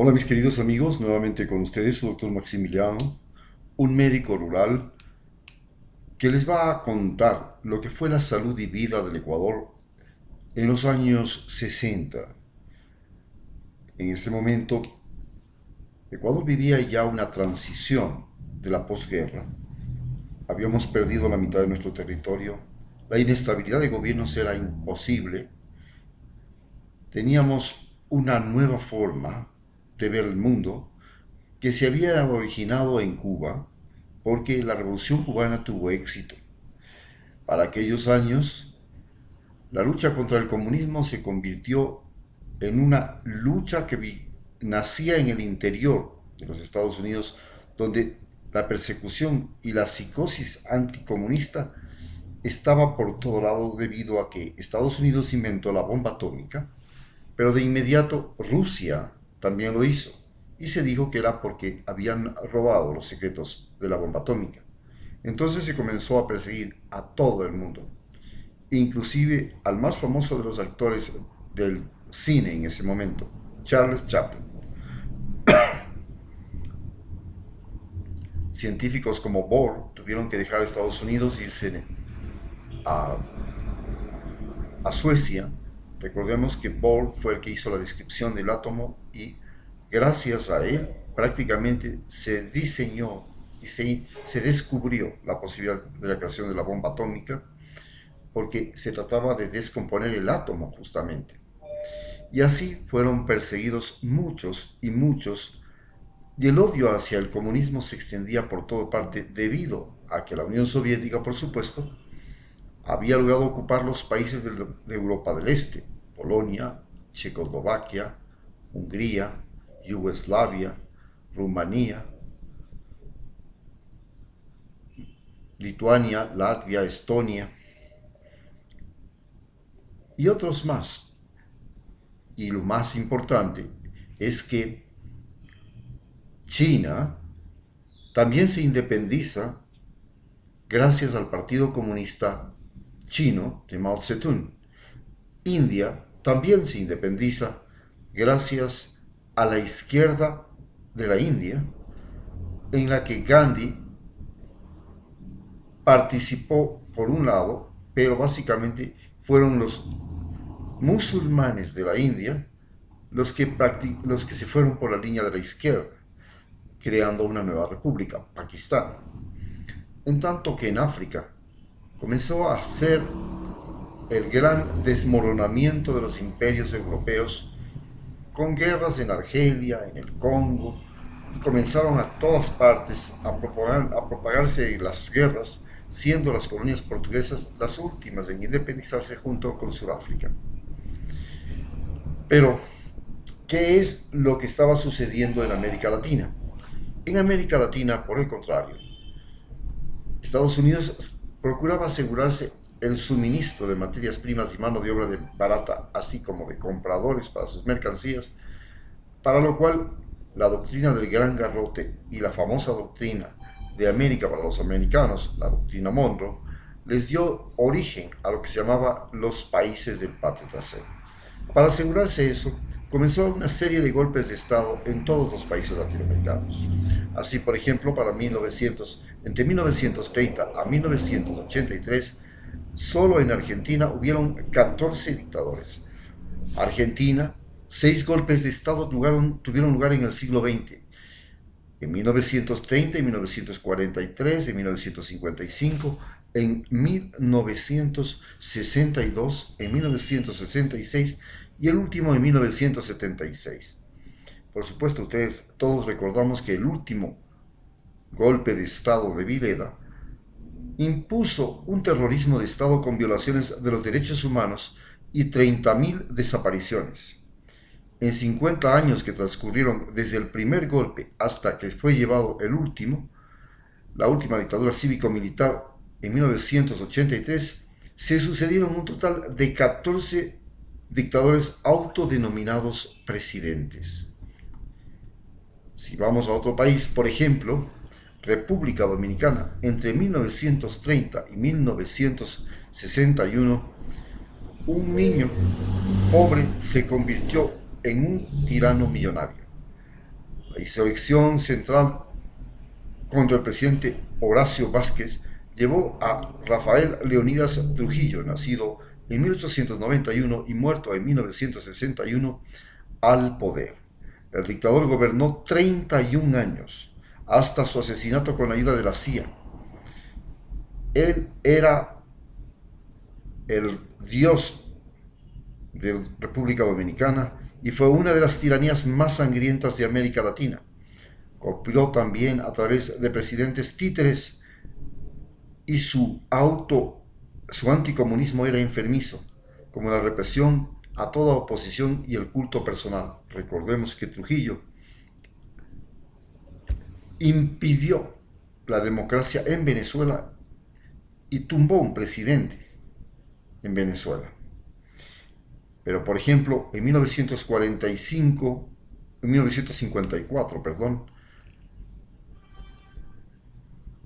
Hola mis queridos amigos, nuevamente con ustedes su doctor Maximiliano, un médico rural que les va a contar lo que fue la salud y vida del Ecuador en los años 60. En este momento, Ecuador vivía ya una transición de la posguerra. Habíamos perdido la mitad de nuestro territorio, la inestabilidad de gobiernos era imposible, teníamos una nueva forma de ver el mundo que se había originado en Cuba porque la Revolución cubana tuvo éxito. Para aquellos años, la lucha contra el comunismo se convirtió en una lucha que nacía en el interior de los Estados Unidos, donde la persecución y la psicosis anticomunista estaba por todo lado debido a que Estados Unidos inventó la bomba atómica, pero de inmediato Rusia también lo hizo y se dijo que era porque habían robado los secretos de la bomba atómica. Entonces se comenzó a perseguir a todo el mundo, inclusive al más famoso de los actores del cine en ese momento, Charles Chaplin. Científicos como Bohr tuvieron que dejar Estados Unidos e irse a, a Suecia. Recordemos que Bohr fue el que hizo la descripción del átomo y gracias a él prácticamente se diseñó y se descubrió la posibilidad de la creación de la bomba atómica porque se trataba de descomponer el átomo justamente. Y así fueron perseguidos muchos y muchos, y el odio hacia el comunismo se extendía por toda parte debido a que la Unión Soviética, por supuesto, había logrado ocupar los países de Europa del Este, Polonia, Checoslovaquia, Hungría, Yugoslavia, Rumanía, Lituania, Latvia, Estonia y otros más. Y lo más importante es que China también se independiza gracias al Partido Comunista Chino de Mao Zedong. India también se independiza gracias a la izquierda de la India, en la que Gandhi participó por un lado, pero básicamente fueron los musulmanes de la India los que se fueron por la línea de la izquierda, creando una nueva república, Pakistán. En tanto que en África comenzó a ser el gran desmoronamiento de los imperios europeos con guerras en Argelia, en el Congo, y comenzaron a todas partes a propagarse las guerras, siendo las colonias portuguesas las últimas en independizarse junto con Sudáfrica. Pero, ¿qué es lo que estaba sucediendo en América Latina? En América Latina, por el contrario, Estados Unidos procuraba asegurarse el suministro de materias primas y mano de obra barata, así como de compradores para sus mercancías, para lo cual la doctrina del Gran Garrote y la famosa doctrina de América para los americanos, la doctrina Monroe, les dio origen a lo que se llamaba los países del patio trasero. Para asegurarse eso, comenzó una serie de golpes de Estado en todos los países latinoamericanos. Así, por ejemplo, entre 1930 a 1983, solo en Argentina hubieron 14 dictadores. Argentina, 6 golpes de Estado tuvieron lugar en el siglo XX. En 1930, en 1943, en 1955, en 1962, en 1966 y el último en 1976. Por supuesto, ustedes todos recordamos que el último golpe de Estado de Videla impuso un terrorismo de Estado con violaciones de los derechos humanos y 30.000 desapariciones. En 50 años que transcurrieron desde el primer golpe hasta que fue llevado la última dictadura cívico-militar en 1983, se sucedieron un total de 14 dictadores autodenominados presidentes. Si vamos a otro país, por ejemplo, República Dominicana, entre 1930 y 1961, un niño pobre se convirtió en un tirano millonario. La insurrección central contra el presidente Horacio Vázquez llevó a Rafael Leónidas Trujillo, nacido en 1891 y muerto en 1961, al poder. El dictador gobernó 31 años, hasta su asesinato con la ayuda de la CIA. Él era el dios de la República Dominicana y fue una de las tiranías más sangrientas de América Latina. Copió también a través de presidentes títeres y su anticomunismo era enfermizo, como la represión a toda oposición y el culto personal. Recordemos que Trujillo impidió la democracia en Venezuela y tumbó un presidente en Venezuela. Pero, por ejemplo, en 1954,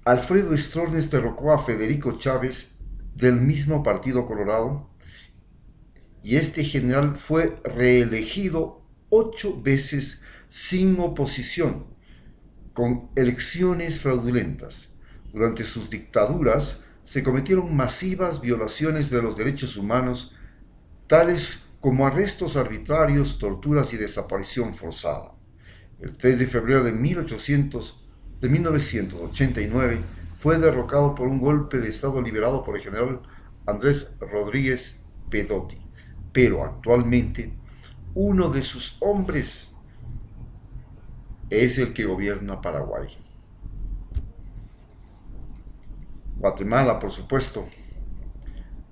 Alfredo Stornes derrocó a Federico Chávez del mismo Partido Colorado y este general fue reelegido 8 veces sin oposición, con elecciones fraudulentas. Durante sus dictaduras se cometieron masivas violaciones de los derechos humanos, tales como arrestos arbitrarios, torturas y desaparición forzada. El 3 de febrero de 1989 fue derrocado por un golpe de Estado liderado por el general Andrés Rodríguez Pedotti, pero actualmente uno de sus hombres es el que gobierna Paraguay. Guatemala, por supuesto,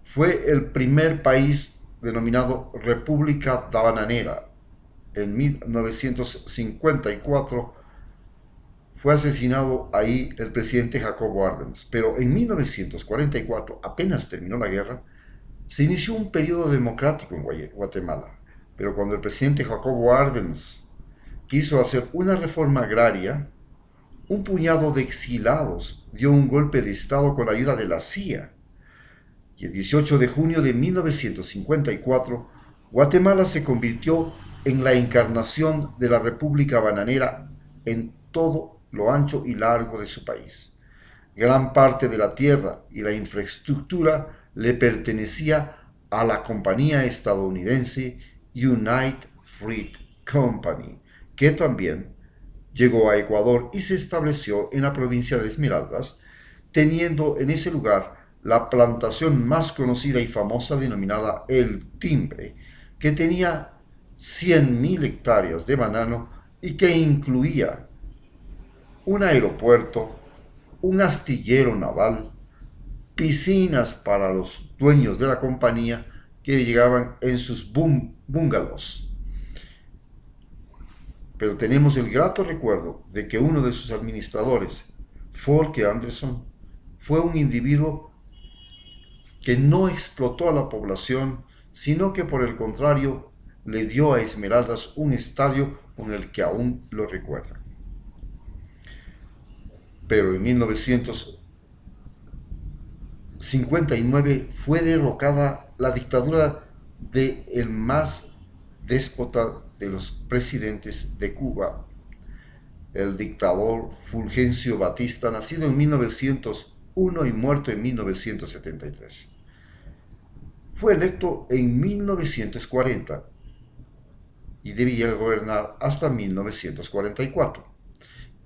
fue el primer país denominado República Bananera. En 1954 fue asesinado ahí el presidente Jacobo Arbenz, pero en 1944, apenas terminó la guerra, se inició un periodo democrático en Guatemala. Pero cuando el presidente Jacobo Arbenz quiso hacer una reforma agraria, un puñado de exilados dio un golpe de Estado con la ayuda de la CIA. Y el 18 de junio de 1954, Guatemala se convirtió en la encarnación de la República Bananera en todo lo ancho y largo de su país. Gran parte de la tierra y la infraestructura le pertenecía a la compañía estadounidense United Fruit Company, que también llegó a Ecuador y se estableció en la provincia de Esmeraldas, teniendo en ese lugar la plantación más conocida y famosa denominada El Timbre, que tenía 100.000 hectáreas de banano y que incluía un aeropuerto, un astillero naval, piscinas para los dueños de la compañía que llegaban en sus bungalows. Pero tenemos el grato recuerdo de que uno de sus administradores, Folke Anderson, fue un individuo que no explotó a la población, sino que por el contrario le dio a Esmeraldas un estadio con el que aún lo recuerdan. Pero en 1959 fue derrocada la dictadura del más déspota de los presidentes de Cuba, el dictador Fulgencio Batista, nacido en 1901 y muerto en 1973. Fue electo en 1940 y debía gobernar hasta 1944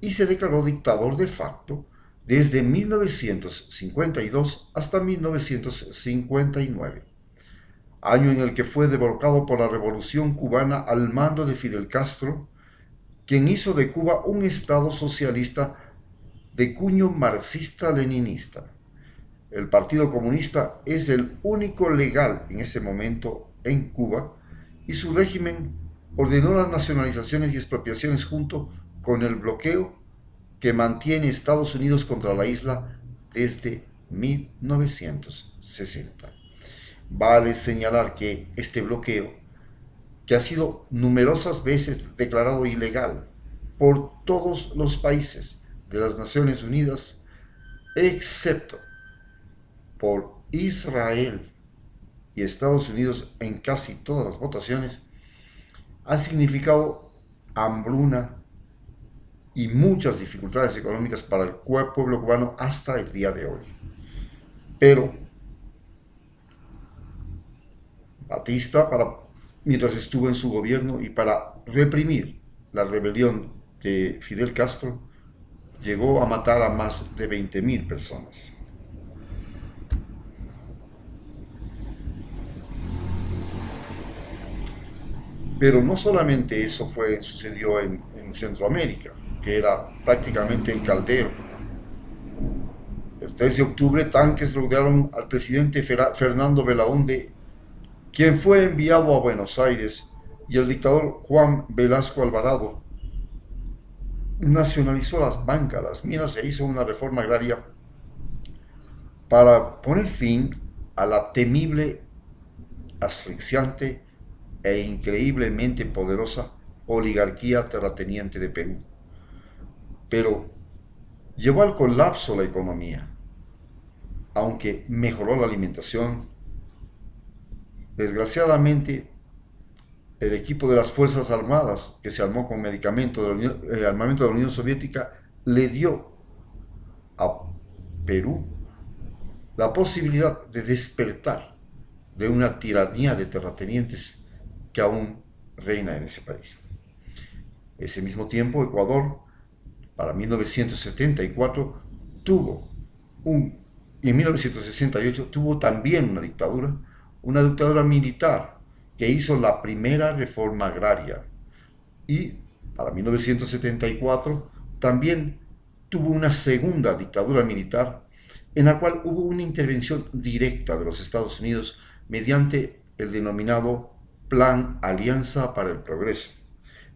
y se declaró dictador de facto desde 1952 hasta 1959, año en el que fue derrocado por la Revolución Cubana al mando de Fidel Castro, quien hizo de Cuba un Estado socialista de cuño marxista-leninista. El Partido Comunista es el único legal en ese momento en Cuba y su régimen ordenó las nacionalizaciones y expropiaciones junto con el bloqueo que mantiene Estados Unidos contra la isla desde 1960. Vale señalar que este bloqueo, que ha sido numerosas veces declarado ilegal por todos los países de las Naciones Unidas, excepto por Israel y Estados Unidos en casi todas las votaciones, ha significado hambruna, y muchas dificultades económicas para el pueblo cubano hasta el día de hoy. Pero Batista, mientras estuvo en su gobierno y para reprimir la rebelión de Fidel Castro, llegó a matar a más de 20.000 personas. Pero no solamente eso sucedió en Centroamérica, que era prácticamente el caldero. El 3 de octubre, tanques rodearon al presidente Fernando Belaúnde, quien fue enviado a Buenos Aires, y el dictador Juan Velasco Alvarado nacionalizó las bancas, las minas, e hizo una reforma agraria para poner fin a la temible, asfixiante e increíblemente poderosa oligarquía terrateniente de Perú. Pero llevó al colapso la economía, aunque mejoró la alimentación. Desgraciadamente, el equipo de las Fuerzas Armadas, que se armó con armamento de la Unión Soviética, le dio a Perú la posibilidad de despertar de una tiranía de terratenientes que aún reina en ese país. Ese mismo tiempo, Ecuador, para 1974, y en 1968 tuvo también una dictadura militar, que hizo la primera reforma agraria. Y para 1974 también tuvo una segunda dictadura militar, en la cual hubo una intervención directa de los Estados Unidos mediante el denominado Plan Alianza para el Progreso.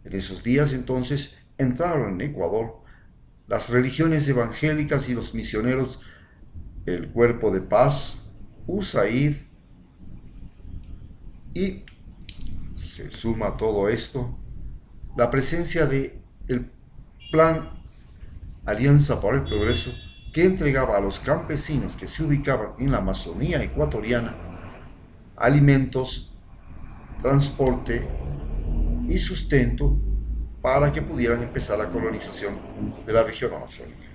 En esos días entonces entraron en Ecuador las religiones evangélicas y los misioneros, el Cuerpo de Paz, USAID, y se suma a todo esto la presencia del Plan Alianza para el Progreso, que entregaba a los campesinos que se ubicaban en la Amazonía ecuatoriana alimentos, transporte y sustento para que pudieran empezar la colonización de la región amazónica.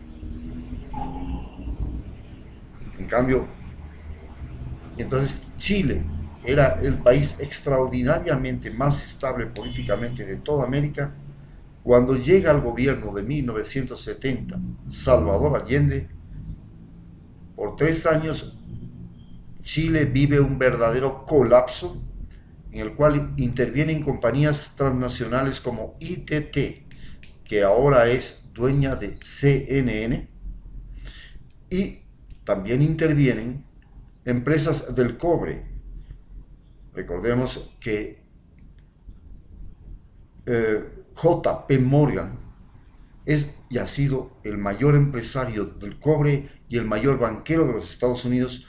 En cambio, entonces Chile era el país extraordinariamente más estable políticamente de toda América. Cuando llega al gobierno de 1970 Salvador Allende, por 3 años Chile vive un verdadero colapso, en el cual intervienen compañías transnacionales como ITT, que ahora es dueña de CNN, y también intervienen empresas del cobre. Recordemos que JP Morgan es y ha sido el mayor empresario del cobre y el mayor banquero de los Estados Unidos,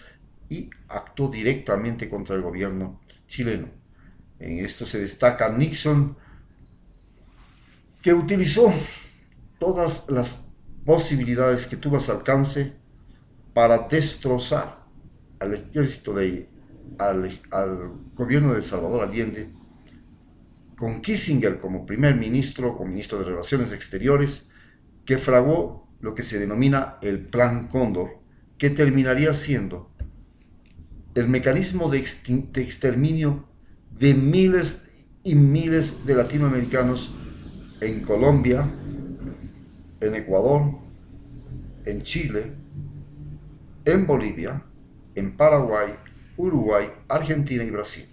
y actuó directamente contra el gobierno chileno. En esto se destaca Nixon, que utilizó todas las posibilidades que tuvo a su alcance para destrozar al ejército al gobierno de Salvador Allende, con Kissinger como primer ministro, como ministro de Relaciones Exteriores, que fraguó lo que se denomina el Plan Cóndor, que terminaría siendo el mecanismo de exterminio de miles y miles de latinoamericanos en Colombia, en Ecuador, en Chile, en Bolivia, en Paraguay, Uruguay, Argentina y Brasil.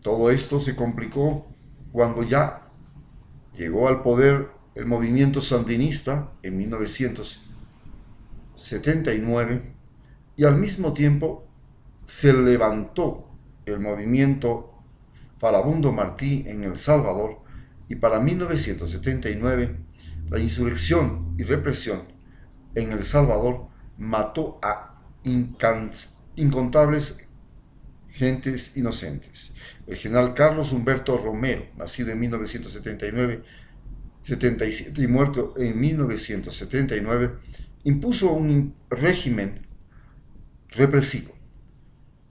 Todo esto se complicó cuando ya llegó al poder el movimiento sandinista en 1979, y al mismo tiempo se levantó el movimiento Farabundo Martí en El Salvador, y para 1979 la insurrección y represión en El Salvador mató a incontables gentes inocentes. El general Carlos Humberto Romero, nacido en 1977 y muerto en 1979, impuso un régimen represivo.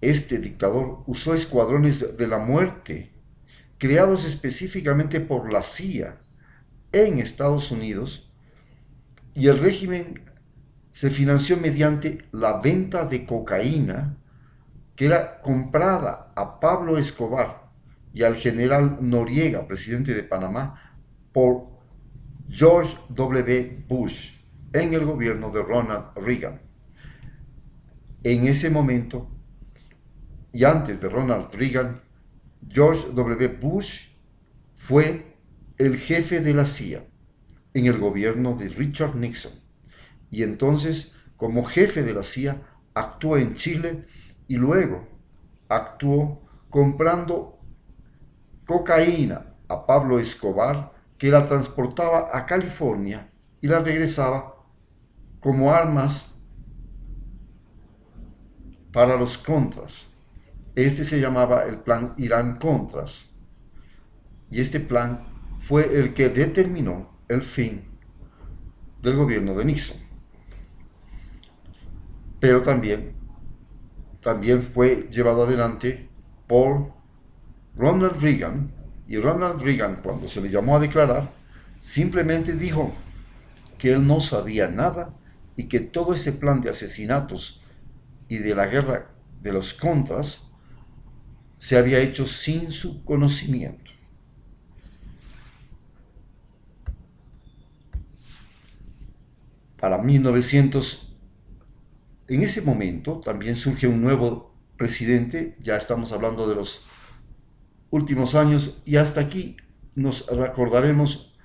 Este dictador usó escuadrones de la muerte, creados específicamente por la CIA, en Estados Unidos y el régimen se financió mediante la venta de cocaína que era comprada a Pablo Escobar y al general Noriega, presidente de Panamá, por George W. Bush en el gobierno de Ronald Reagan. En ese momento, y antes de Ronald Reagan, George W. Bush fue el jefe de la CIA en el gobierno de Richard Nixon. Y entonces, como jefe de la CIA, actuó en Chile y luego actuó comprando cocaína a Pablo Escobar, que la transportaba a California y la regresaba como armas para los Contras. Este se llamaba el Plan Irán-Contras. Y este plan fue el que determinó el fin del gobierno de Nixon. Pero también fue llevado adelante por Ronald Reagan, y Ronald Reagan, cuando se le llamó a declarar, simplemente dijo que él no sabía nada y que todo ese plan de asesinatos y de la guerra de los Contras se había hecho sin su conocimiento. Para 1900, en ese momento también surge un nuevo presidente, ya estamos hablando de los últimos años, y hasta aquí nos recordaremos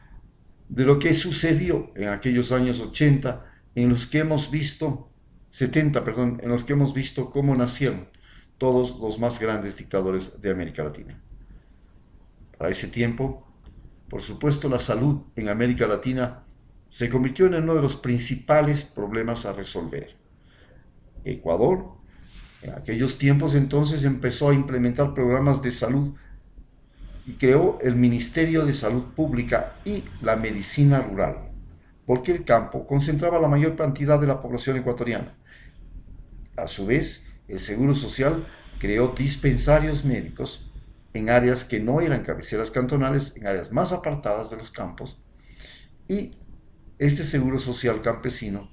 de lo que sucedió en aquellos años 80, en los que hemos visto, 70, perdón, en los que hemos visto cómo nacieron todos los más grandes dictadores de América Latina. Para ese tiempo, por supuesto, la salud en América Latina se convirtió en uno de los principales problemas a resolver. Ecuador, en aquellos tiempos entonces, empezó a implementar programas de salud y creó el Ministerio de Salud Pública y la Medicina Rural, porque el campo concentraba la mayor cantidad de la población ecuatoriana. A su vez, el Seguro Social creó dispensarios médicos en áreas que no eran cabeceras cantonales, en áreas más apartadas de los campos, y este Seguro Social campesino,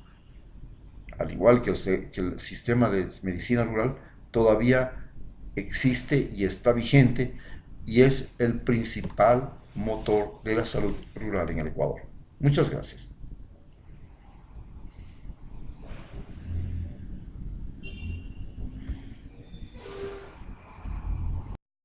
al igual que el sistema de medicina rural, todavía existe y está vigente, y es el principal motor de la salud rural en el Ecuador. Muchas gracias.